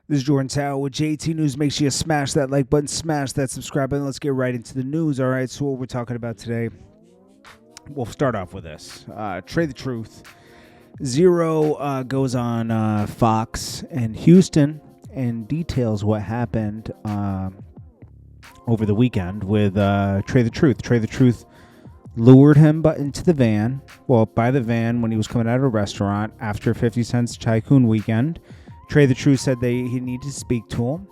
This is Jordan Tower with JT News. Make sure you smash that like button, smash that subscribe button. Let's get right into the news. All right, so what we're talking about today, we'll start off with this. Trey the Truth. Zero goes on Fox and Houston and details what happened over the weekend with Trey the Truth. Trey the Truth lured him into the van, by the van when he was coming out of a restaurant after 50 Cent's Tycoon weekend. Trey the Truth said he needed to speak to him,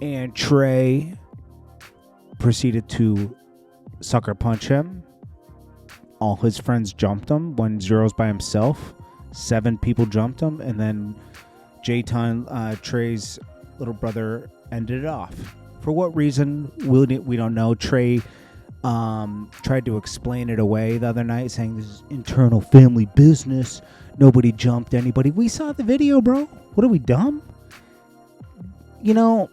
and Trey proceeded to sucker punch him. All his friends jumped him when Zero's by himself. 7 people jumped him, and then Trey's little brother, ended it off. For what reason, we don't know. Trey tried to explain it away the other night, saying this is internal family business. Nobody jumped anybody. We saw the video, bro. What are we, dumb? I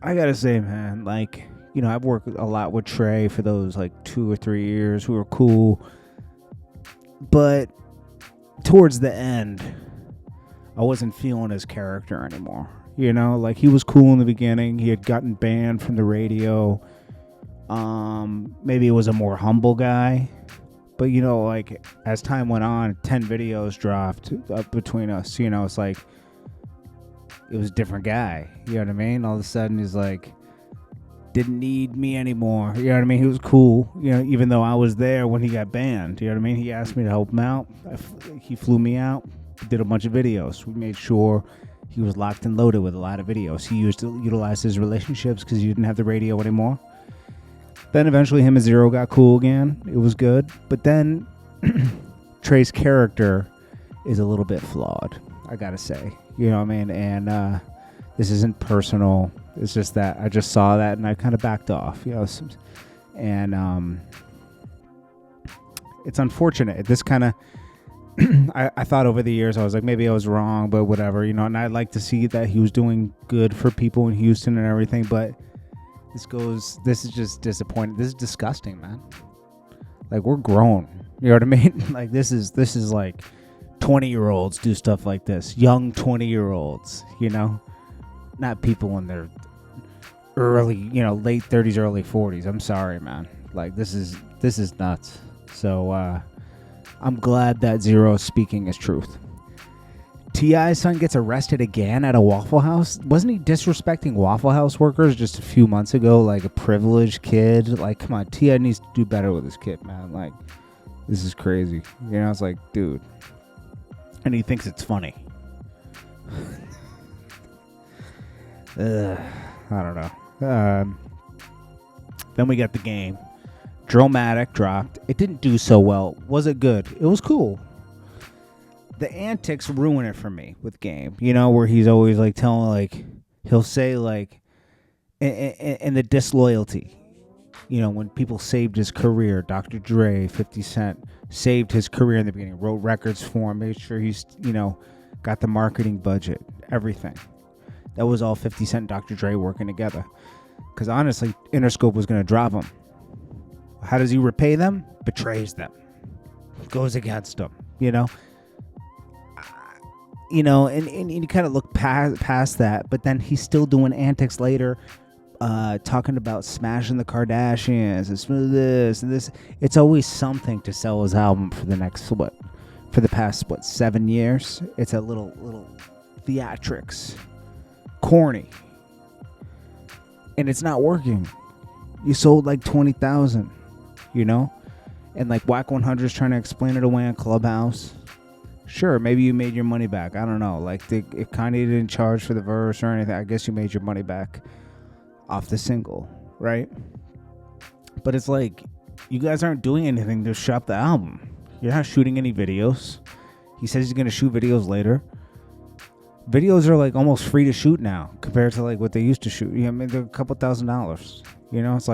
gotta say, man, I've worked a lot with Trey for those 2 or 3 years. We were cool. But towards the end, I wasn't feeling his character anymore. He was cool in the beginning. He had gotten banned from the radio. Maybe it was a more humble guy. But, as time went on, 10 videos dropped up between us. It's like it was a different guy. You know what I mean? All of a sudden, he's didn't need me anymore. You know what I mean? He was cool, even though I was there when he got banned. You know what I mean? He asked me to help him out. He flew me out, did a bunch of videos. We made sure he was locked and loaded with a lot of videos. He used to utilize his relationships because he didn't have the radio anymore. Then eventually him and Zero got cool again. It was good. But then Trey's character is a little bit flawed, I gotta say. You know what I mean? And this isn't personal. It's just that I just saw that and I kind of backed off. And it's unfortunate. This kind of I thought over the years, I was like, maybe I was wrong, but whatever, and I'd like to see that he was doing good for people in Houston and everything, but this is just disappointing. This is disgusting, man. We're grown. You know what I mean? This is 20-year-olds do stuff like this. Young 20-year-olds, not people in their early, late 30s, early 40s. I'm sorry, man. This is nuts. So, I'm glad that Zero is speaking his truth. T.I.'s son gets arrested again at a Waffle House. Wasn't he disrespecting Waffle House workers just a few months ago? Like a privileged kid? Come on, T.I. needs to do better with his kid, man. This is crazy. It's like, dude. And he thinks it's funny. I don't know. Then we got the game. Dramatic dropped. It didn't do so well. Was it good? It was cool. The antics ruin it for me with Game. Where he's always telling, he'll say and the disloyalty. When people saved his career, Dr. Dre, 50 Cent saved his career in the beginning, wrote records for him, made sure he's, got the marketing budget, everything. That was all 50 Cent and Dr. Dre working together. Because honestly, Interscope was going to drop him. How does he repay them? Betrays them. Goes against them, and you kind of look past that, but then he's still doing antics later, talking about smashing the Kardashians and this and this. It's always something to sell his album for the past 7 years. It's a little theatrics, corny, and it's not working. You sold 20,000, and Whack 100 is trying to explain it away on Clubhouse. Sure, maybe you made your money back. I don't know. If Kanye didn't charge for the verse or anything, I guess you made your money back off the single, right? But it's you guys aren't doing anything to shop the album. You're not shooting any videos. He says he's going to shoot videos later. Videos are almost free to shoot now compared to what they used to shoot. I mean, they're a couple $1,000s. It's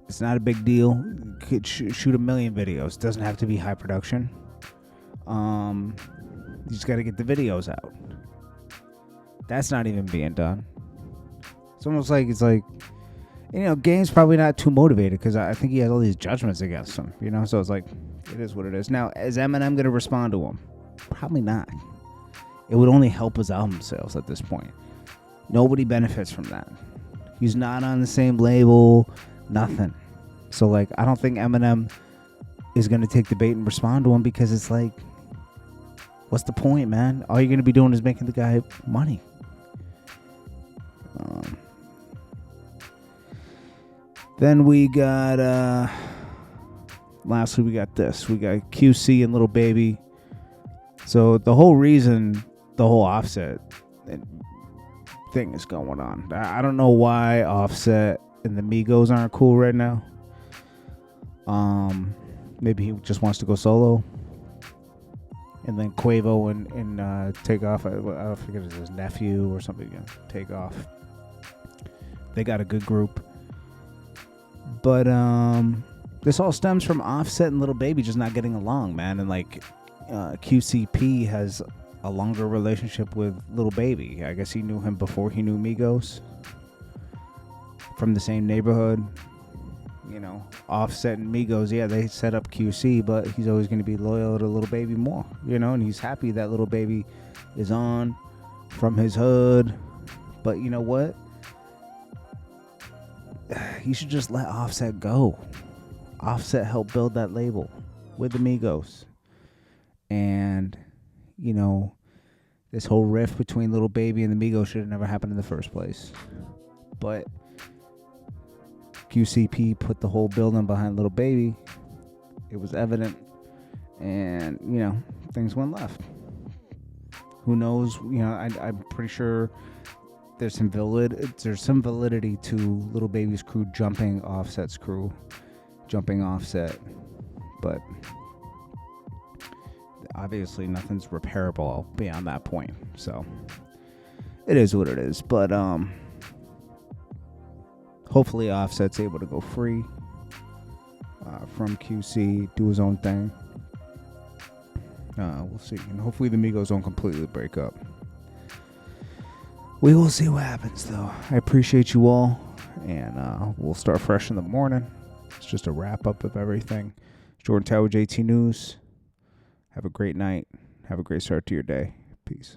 it's not a big deal. You could shoot 1 million videos. It doesn't have to be high production. You just got to get the videos out. That's not even being done. It's almost Game's probably not too motivated because I think he has all these judgments against him, So it's it is what it is. Now, is Eminem going to respond to him? Probably not. It would only help his album sales at this point. Nobody benefits from that. He's not on the same label, nothing. So, like, I don't think Eminem is going to take the bait and respond to him, because it's like, what's the point, man? All you're going to be doing is making the guy money. Then we got, lastly, we got this. We got QC and Lil Baby. So the whole reason the whole Offset thing is going on, I don't know why Offset and the Migos aren't cool right now. Maybe he just wants to go solo. And then Quavo and Takeoff, I forget if it's his nephew or something, Takeoff. They got a good group. But this all stems from Offset and Lil Baby just not getting along, man. And like QCP has a longer relationship with Lil Baby. I guess he knew him before he knew Migos. From the same neighborhood. You know, Offset and Migos, yeah, they set up QC, but he's always going to be loyal to Lil Baby more, you know, and he's happy that Lil Baby is on from his hood. But you know what? He should just let Offset go. Offset helped build that label with the Migos. And, you know, this whole rift between Lil Baby and the Migos should have never happened in the first place. But QCP put the whole building behind Lil Baby. It was evident. And, you know, things went left. Who knows? You know, I'm pretty sure there's some validity to Lil Baby's crew jumping Offset's crew. Jumping Offset. But obviously nothing's repairable beyond that point. So it is what it is. But hopefully Offset's able to go free from QC, do his own thing. We'll see. And hopefully the Migos don't completely break up. We will see what happens, though. I appreciate you all. And we'll start fresh in the morning. It's just a wrap-up of everything. Jordan Tower, JT News. Have a great night. Have a great start to your day. Peace.